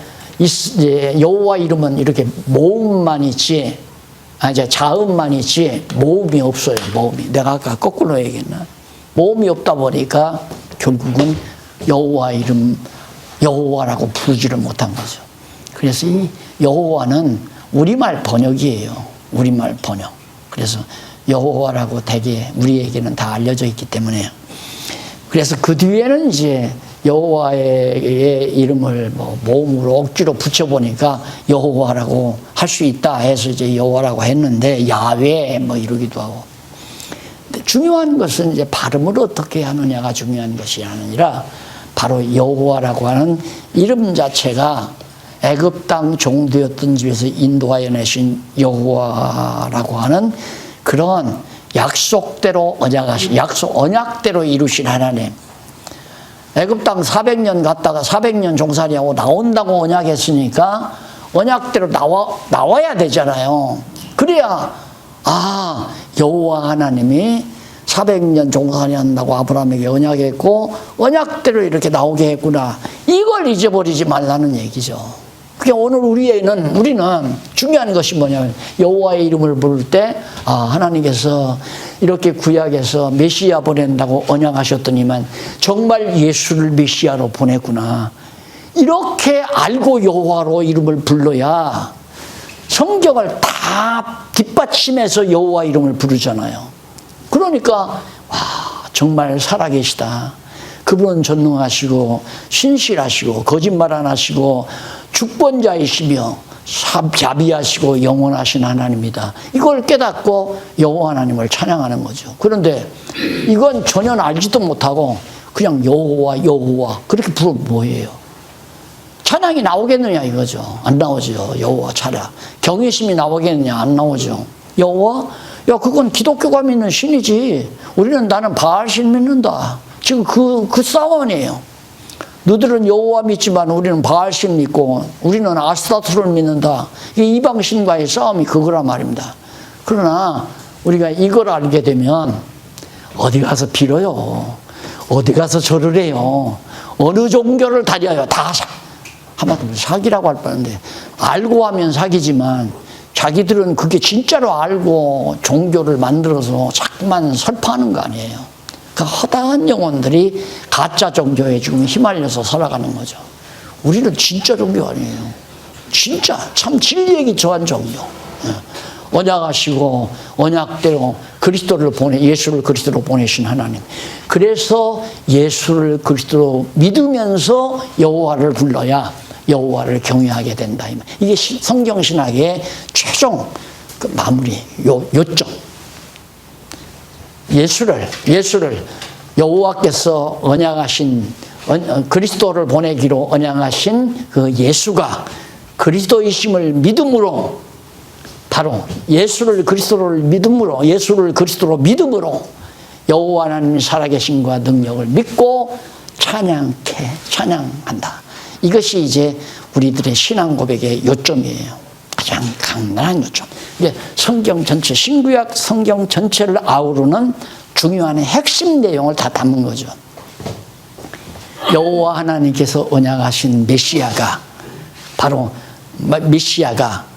여호와 이름은 이렇게 모음만 있지, 이제 자음만 있지 모음이 없어요. 모음이. 내가 아까 거꾸로 얘기했나? 모음이 없다 보니까 결국은 여호와 이름, 여호와라고 부르지를 못한 거죠. 그래서 이 여호와는 우리말 번역이에요. 우리말 번역. 그래서 여호와라고 되게 우리에게는 다 알려져 있기 때문에. 그래서 그 뒤에는 이제 여호와의 이름을 뭐 모음으로 억지로 붙여보니까 여호와라고 할 수 있다 해서 이제 여호와라고 했는데, 야훼 뭐 이러기도 하고. 근데 중요한 것은 이제 발음을 어떻게 하느냐가 중요한 것이 아니라, 바로 여호와라고 하는 이름 자체가 애굽 땅 종되었던 집에서 인도하여 내신 여호와라고 하는 그런 약속대로 언약대로 이루신 하나님. 애굽 땅 400년 갔다가 400년 종살이하고 나온다고 언약했으니까 언약대로 나와야 되잖아요. 그래야 여호와 하나님이 400년 종살이 한다고 아브라함에게 언약했고 언약대로 이렇게 나오게 했구나. 이걸 잊어버리지 말라는 얘기죠. 그러니까 오늘 우리는 중요한 것이 뭐냐면, 여호와의 이름을 부를 때 하나님께서 이렇게 구약에서 메시아 보낸다고 언약하셨더니만 정말 예수를 메시아로 보냈구나. 이렇게 알고 여호와로 이름을 불러야 성경을 다 뒷받침해서 여호와 이름을 부르잖아요. 그러니까 정말 살아계시다. 그분은 전능하시고 신실하시고 거짓말 안 하시고 주권자이시며 자비하시고 영원하신 하나님이다. 이걸 깨닫고 여호와 하나님을 찬양하는 거죠. 그런데 이건 전혀 알지도 못하고 그냥 여호와 그렇게 부르면 뭐예요? 찬양이 나오겠느냐 이거죠. 안 나오죠. 여호와 찬양. 경외심이 나오겠느냐? 안 나오죠. 여호와? 야, 그건 기독교가 믿는 신이지. 나는 바알신 믿는다. 지금 그 싸움이에요. 너들은 여호와 믿지만 우리는 바알신 믿고 우리는 아스타트를 믿는다. 이 이방신과의 싸움이 그거란 말입니다. 그러나 우리가 이걸 알게 되면 어디 가서 빌어요. 어디 가서 절을 해요. 어느 종교를 다녀요. 다 한마디로 사기라고 할 뻔한데, 알고 하면 사기지만 자기들은 그게 진짜로 알고 종교를 만들어서 자꾸만 설파하는 거 아니에요. 그 허다한 영혼들이 가짜 종교에 지금 휘말려서 살아가는 거죠. 우리는 진짜 종교 아니에요. 진짜 참 진리에 기초한 종교. 언약하시고 언약대로 예수를 그리스도로 보내신 하나님. 그래서 예수를 그리스도로 믿으면서 여호와를 불러야 여호와를 경외하게 된다. 이게 성경 신학의 최종 마무리 요점. 예수를 여호와께서 언약하신 그리스도를 보내기로 언약하신 그 예수가 그리스도이심을 믿음으로, 바로 예수를 그리스도로 믿음으로 여호와 하나님 살아계신과 능력을 믿고 찬양한다. 이것이 이제 우리들의 신앙 고백의 요점이에요. 가장 강단한 요점. 이게 성경 전체, 신구약 성경 전체를 아우르는 중요한 핵심 내용을 다 담은 거죠. 여호와 하나님께서 언약하신 메시아가, 바로 메시아가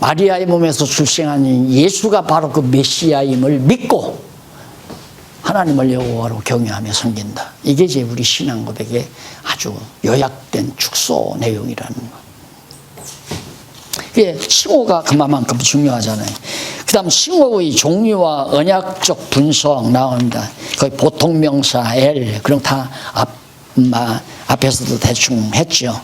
마리아의 몸에서 출생한 예수가 바로 그 메시아임을 믿고 하나님을 여호와로 경외하며 섬긴다. 이게 이제 우리 신앙 고백의 아주 요약된 축소 내용이라는 거. 그게 칭호가 그만큼 중요하잖아요. 그 다음 칭호의 종류와 언약적 분석 나옵니다. 거의 보통명사 엘, 그럼 다 앞에서도 대충 했죠.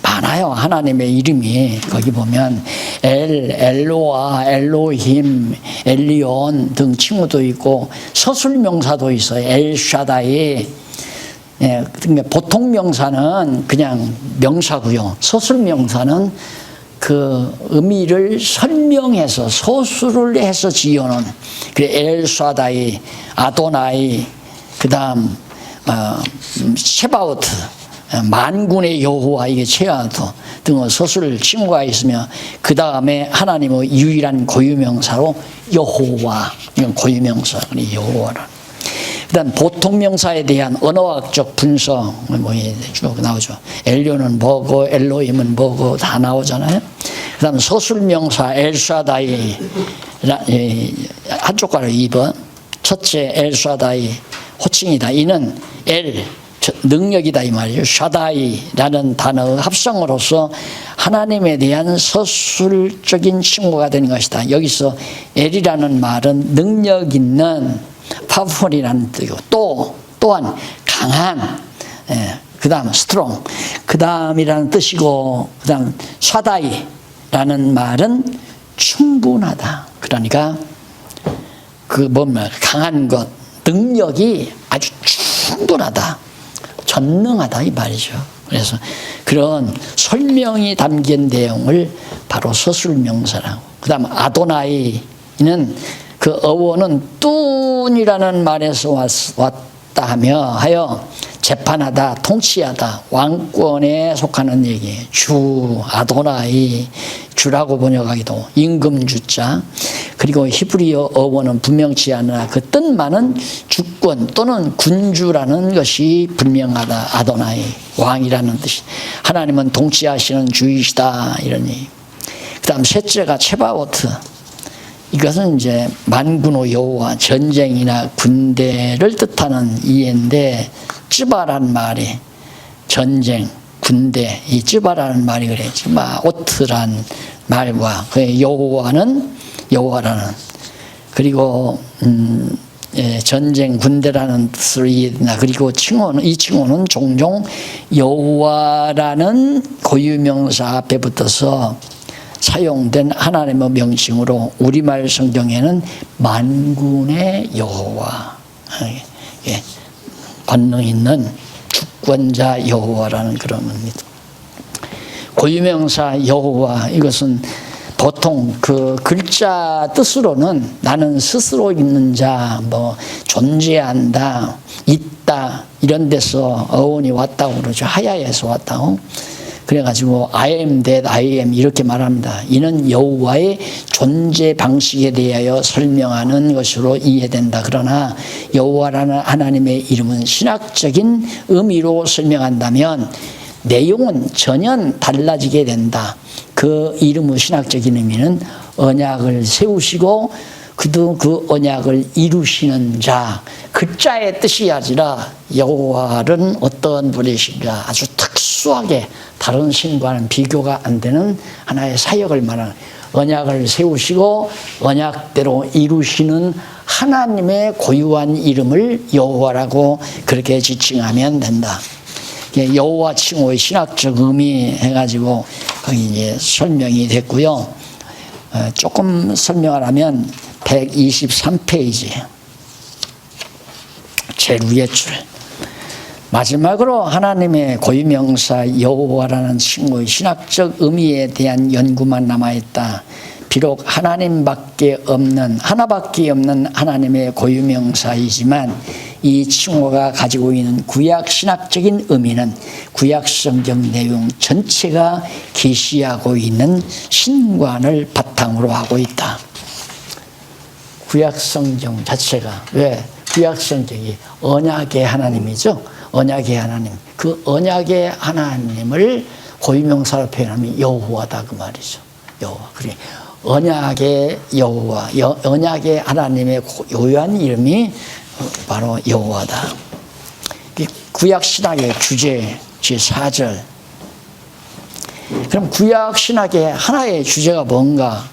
많아요. 하나님의 이름이. 거기 보면 엘로아, 엘로힘, 엘리온 등 칭호도 있고 서술명사도 있어요. 엘샤다이. 예, 보통 명사는 그냥 명사고요. 서술명사는 그 의미를 설명해서 서술을 해서 지어놓은, 엘샤다이, 아도나이, 그 다음 셰바오트, 만군의 여호와, 이게 체아도 등의 서술 칭호가 있으며, 그 다음에 하나님의 유일한 고유명사로 여호와, 이건 고유명사, 여호와라. 그 다음 보통명사에 대한 언어학적 분석 쭉 나오죠. 엘리오는 뭐고 엘로힘은 뭐고 다 나오잖아요. 그 다음 서술명사 엘샤다이, 한쪽 가로 2번. 첫째 엘샤다이, 호칭이다. 이는 능력이다 이 말이에요. 샤다이라는 단어의 합성어로서 하나님에 대한 서술적인 칭호가 되는 것이다. 여기서 엘이라는 말은 능력 있는, 파워풀이라는 뜻이고, 또한 강한, 그 다음 스트롱, 그 다음이라는 뜻이고, 그 다음 샤다이라는 말은 충분하다. 그러니까 강한 것, 능력이 아주 충분하다, 전능하다 이 말이죠. 그래서 그런 설명이 담긴 내용을 바로 서술명사라고. 그 다음 아도나이는 그 어원은 뚠이라는 말에서 왔다 하여 재판하다, 통치하다, 왕권에 속하는 얘기예요. 주, 아도나이, 주라고 번역하기도, 임금주자. 그리고 히브리어 어원은 분명치 않으나 그 뜻만은 주권 또는 군주라는 것이 분명하다. 아도나이, 왕이라는 뜻이. 하나님은 통치하시는 주이시다, 이런 얘기. 그 다음 셋째가 체바오트. 이것은 이제 만군의 여호와, 전쟁이나 군대를 뜻하는 이해인데, 쯔바라는 말이 전쟁, 군대, 이 쯔바라는 말이 그래. 오트란 말과 그 여호와라는, 그리고 전쟁, 군대라는 뜻으로 이해된다. 그리고 이 칭호는 종종 여호와라는 고유명사 앞에 붙어서 사용된 하나님의 명칭으로 우리말 성경에는 만군의 여호와, 권능 있는 주권자 여호와라는 그런 겁니다. 고유명사 여호와, 이것은 보통 그 글자 뜻으로는 나는 스스로 있는 자, 존재한다, 있다, 이런 데서 어원이 왔다고 그러죠. 하야에서 왔다고. 그래가지고 I am that I am 이렇게 말합니다. 이는 여호와의 존재 방식에 대하여 설명하는 것으로 이해된다. 그러나 여호와라는 하나님의 이름은 신학적인 의미로 설명한다면 내용은 전혀 달라지게 된다. 그 이름의 신학적인 의미는 언약을 세우시고 그 언약을 이루시는 자, 그 자의 뜻이 아니라 여호와는 어떤 분이신가, 아주 특수하게 다른 신과는 비교가 안 되는 하나의 사역을 말하는 언약을 세우시고 언약대로 이루시는 하나님의 고유한 이름을 여호와라고 그렇게 지칭하면 된다. 여호와 칭호의 신학적 의미 해가지고 거기 이제 설명이 됐고요. 조금 설명을 하면 123페이지 제일 위에 줄. 마지막으로 하나님의 고유명사 여호와라는 칭호의 신학적 의미에 대한 연구만 남아있다. 비록 하나님밖에 없는, 하나밖에 없는 하나님의 고유명사이지만 이 칭호가 가지고 있는 구약 신학적인 의미는 구약 성경 내용 전체가 계시하고 있는 신관을 바탕으로 하고 있다. 구약 성경 자체가, 왜? 구약 성경이 언약의 하나님이죠. 언약의 하나님. 그 언약의 하나님을 고유명사로 표현하면 여호와다 그 말이죠. 여호와. 그래. 언약의 여호와, 언약의 하나님의 고유한 이름이 바로 여호와다. 구약 신학의 주제 제4절. 그럼 구약 신학의 하나의 주제가 뭔가?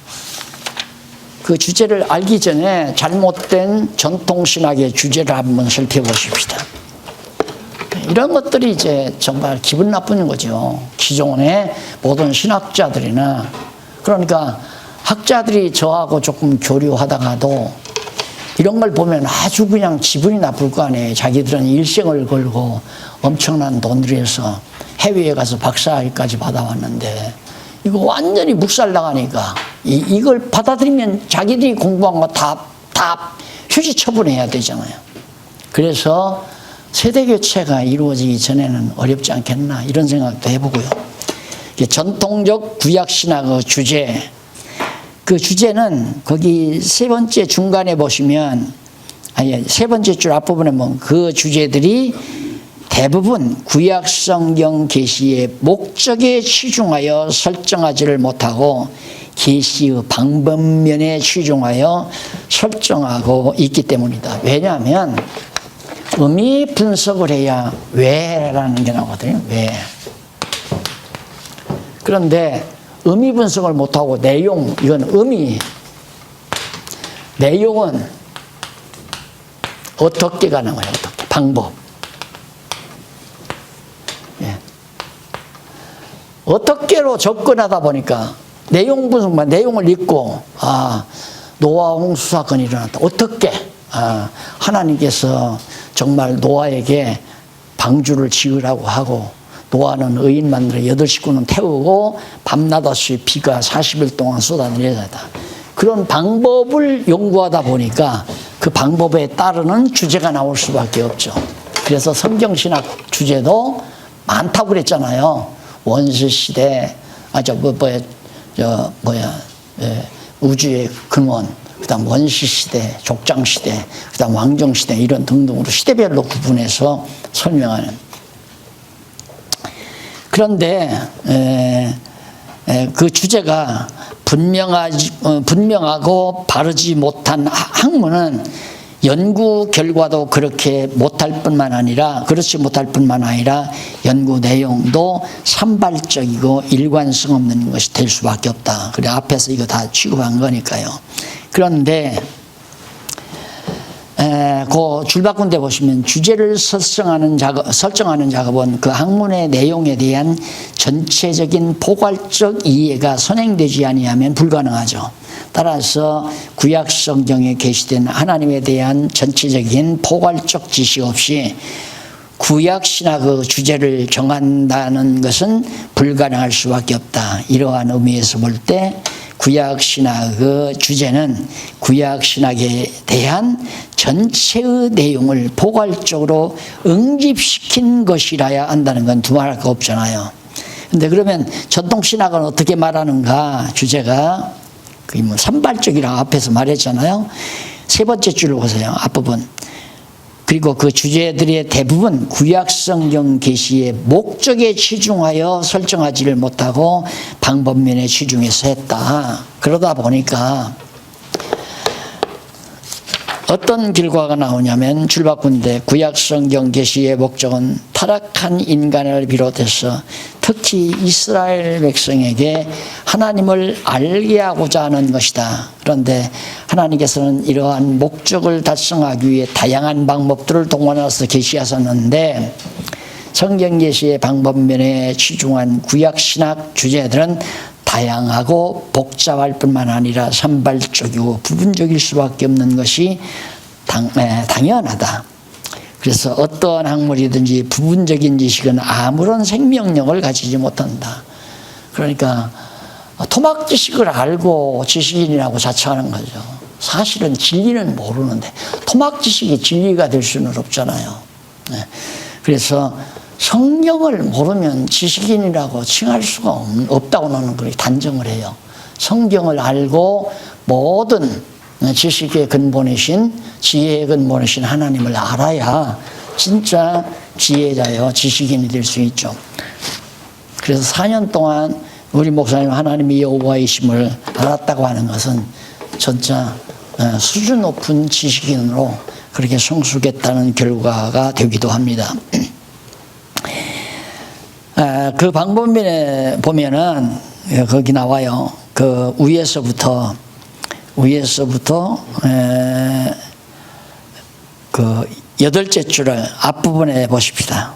그 주제를 알기 전에 잘못된 전통 신학의 주제를 한번 살펴보십시다. 이런 것들이 이제 정말 기분 나쁜 거죠. 기존의 모든 신학자들이나, 그러니까 학자들이 저하고 조금 교류하다가도 이런 걸 보면 아주 그냥 기분이 나쁠 거 아니에요. 자기들은 일생을 걸고 엄청난 돈 들여서 해외에 가서 박사학위까지 받아왔는데 이거 완전히 묵살나가니까 이걸 받아들이면 자기들이 공부한 거 다 휴지 처분해야 되잖아요. 그래서 세대교체가 이루어지기 전에는 어렵지 않겠나 이런 생각도 해보고요. 전통적 구약신학의 주제, 그 주제는 거기 세 번째 중간에 보시면, 세 번째 줄 앞부분에 보면 그 주제들이 대부분 구약 성경 계시의 목적에 치중하여 설정하지를 못하고 계시의 방법면에 치중하여 설정하고 있기 때문이다. 왜냐하면 의미 분석을 해야 왜라는 게 나오거든요. 왜. 그런데 의미 분석을 못하고 내용, 이건 의미, 내용은 어떻게가 나와요. 어떻게. 방법. 예. 어떻게로 접근하다 보니까 내용 분석만, 내용을 읽고, 노아 홍수 사건이 일어났다. 어떻게? 하나님께서 정말 노아에게 방주를 지으라고 하고, 노아는 의인만으로 8식구는 태우고 밤낮없이 비가 40일 동안 쏟아내렸다. 그런 방법을 연구하다 보니까 그 방법에 따르는 주제가 나올 수밖에 없죠. 그래서 성경신학 주제도 많다고 그랬잖아요. 원시시대, 우주의 근원, 그 다음 원시시대, 족장시대, 그 다음 왕정시대 이런 등등으로 시대별로 구분해서 설명하는. 그런데 그 주제가 분명하고 바르지 못한 학문은 연구 결과도 그렇지 못할 뿐만 아니라 연구 내용도 산발적이고 일관성 없는 것이 될 수밖에 없다. 그래 앞에서 이거 다 취급한 거니까요. 그런데 그 줄바꾼 데 보시면 주제를 설정하는 작업은 그 학문의 내용에 대한 전체적인 포괄적 이해가 선행되지 아니하면 불가능하죠. 따라서 구약 성경에 계시된 하나님에 대한 전체적인 포괄적 지식 없이 구약 신학의 주제를 정한다는 것은 불가능할 수밖에 없다. 이러한 의미에서 볼 때 구약 신학의 주제는 구약 신학에 대한 전체의 내용을 포괄적으로 응집시킨 것이라야 한다는 건 두말할 거 없잖아요. 근데 그러면 전통 신학은 어떻게 말하는가? 주제가 그 뭐 산발적이라고 앞에서 말했잖아요. 세 번째 줄을 보세요. 앞부분. 그리고 그 주제들의 대부분 구약 성경 계시의 목적에 치중하여 설정하지를 못하고 방법면에 치중해서 했다. 그러다 보니까 어떤 결과가 나오냐면 줄바꾼데 구약 성경 계시의 목적은 타락한 인간을 비롯해서 특히 이스라엘 백성에게 하나님을 알게 하고자 하는 것이다. 그런데 하나님께서는 이러한 목적을 달성하기 위해 다양한 방법들을 동원해서 계시하셨는데 성경 계시의 방법면에 치중한 구약 신학 주제들은 다양하고 복잡할 뿐만 아니라 산발적이고 부분적일 수밖에 없는 것이 당연하다. 그래서 어떠한 학문이든지 부분적인 지식은 아무런 생명력을 가지지 못한다. 그러니까 토막 지식을 알고 지식인이라고 자처하는 거죠. 사실은 진리는 모르는데 토막 지식이 진리가 될 수는 없잖아요. 그래서 성경을 모르면 지식인이라고 칭할 수가 없다고 나는 그렇게 단정을 해요. 성경을 알고 모든 지식의 근본이신 지혜의 근본이신 하나님을 알아야 진짜 지혜자요 지식인이 될 수 있죠. 그래서 4년 동안 우리 목사님 하나님이 여호와이심을 알았다고 하는 것은 진짜 수준 높은 지식인으로 그렇게 성숙했다는 결과가 되기도 합니다. 그 방법면에 보면은 거기 나와요. 그 위에서부터 그 8째 줄을 앞부분에 보십시다.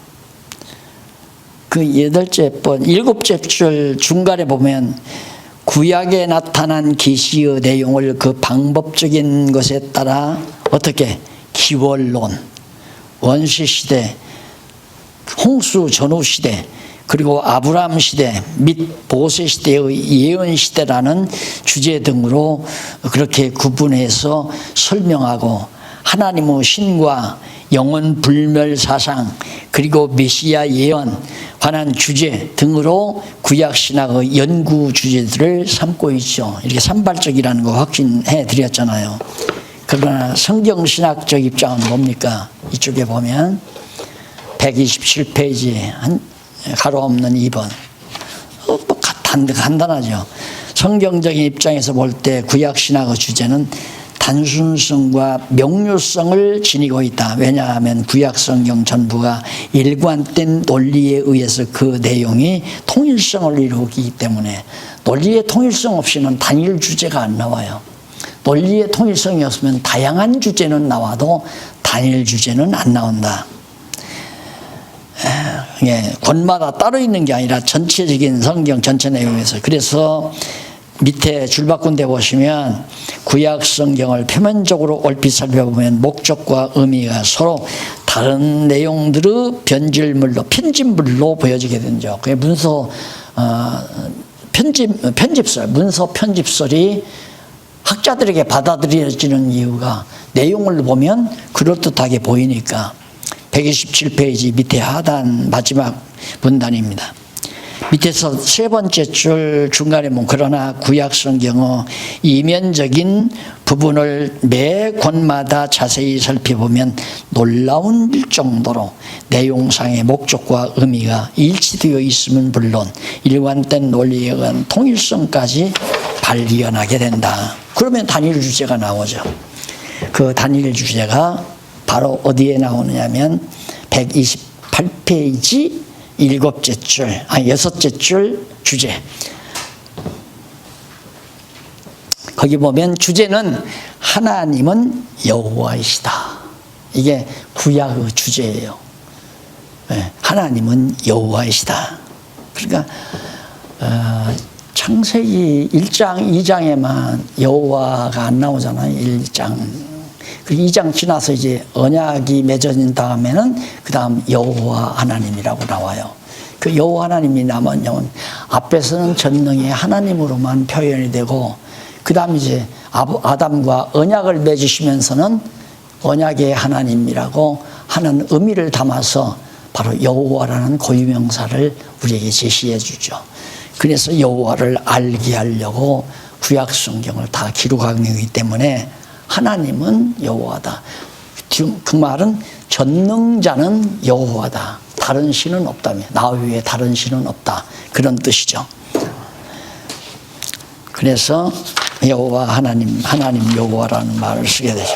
그 7째 줄 중간에 보면 구약에 나타난 계시의 내용을 그 방법적인 것에 따라 어떻게 기원론, 원시시대, 홍수 전후 시대, 그리고 아브라함 시대 및 모세 시대의 예언 시대라는 주제 등으로 그렇게 구분해서 설명하고 하나님의 신과 영원 불멸 사상 그리고 메시아 예언 관한 주제 등으로 구약 신학의 연구 주제들을 삼고 있죠. 이렇게 산발적이라는 거 확신해 드렸잖아요. 그러나 성경 신학적 입장은 뭡니까? 이쪽에 보면 127페이지 한 가로 없는 2번. 간단하죠. 성경적인 입장에서 볼 때 구약 신학의 주제는 단순성과 명료성을 지니고 있다. 왜냐하면 구약 성경 전부가 일관된 논리에 의해서 그 내용이 통일성을 이루기 때문에 논리의 통일성 없이는 단일 주제가 안 나와요. 논리의 통일성이 없으면 다양한 주제는 나와도 단일 주제는 안 나온다. 권마다 따로 있는 게 아니라 전체적인 성경 전체 내용에서. 그래서 밑에 줄바꾼 데 보시면 구약 성경을 표면적으로 얼핏 살펴보면 목적과 의미가 서로 다른 내용들의 편집물로 보여지게 되죠. 그게 문서 편집설, 문서 편집설이 학자들에게 받아들여지는 이유가 내용을 보면 그럴듯하게 보이니까. 127페이지 밑에 하단 마지막 문단입니다. 밑에서 3번째 줄 중간에 보면 그러나 구약 성경의 이면적인 부분을 매 권마다 자세히 살펴보면 놀라운 정도로 내용상의 목적과 의미가 일치되어 있으면 물론 일관된 논리에 의한 통일성까지 발견하게 된다. 그러면 단일 주제가 나오죠. 그 단일 주제가 바로 어디에 나오느냐면 128페이지 6째 줄 주제. 거기 보면 주제는 하나님은 여호와이시다. 이게 구약의 주제예요. 하나님은 여호와이시다. 그러니까 창세기 1장, 2장에만 여호와가 안 나오잖아요. 1장. 그 2장 지나서 이제 언약이 맺어진 다음에는 그 다음 여호와 하나님이라고 나와요. 그 여호와 하나님이 나오면 앞에서는 전능의 하나님으로만 표현이 되고 그 다음 이제 아담과 언약을 맺으시면서는 언약의 하나님이라고 하는 의미를 담아서 바로 여호와라는 고유명사를 우리에게 제시해 주죠. 그래서 여호와를 알게 하려고 구약 성경을 다 기록한 거기 때문에 하나님은 여호와다. 그 말은 전능자는 여호와다. 다른 신은 없다며. 나 외에 다른 신은 없다. 그런 뜻이죠. 그래서 여호와 하나님 여호와라는 말을 쓰게 되죠.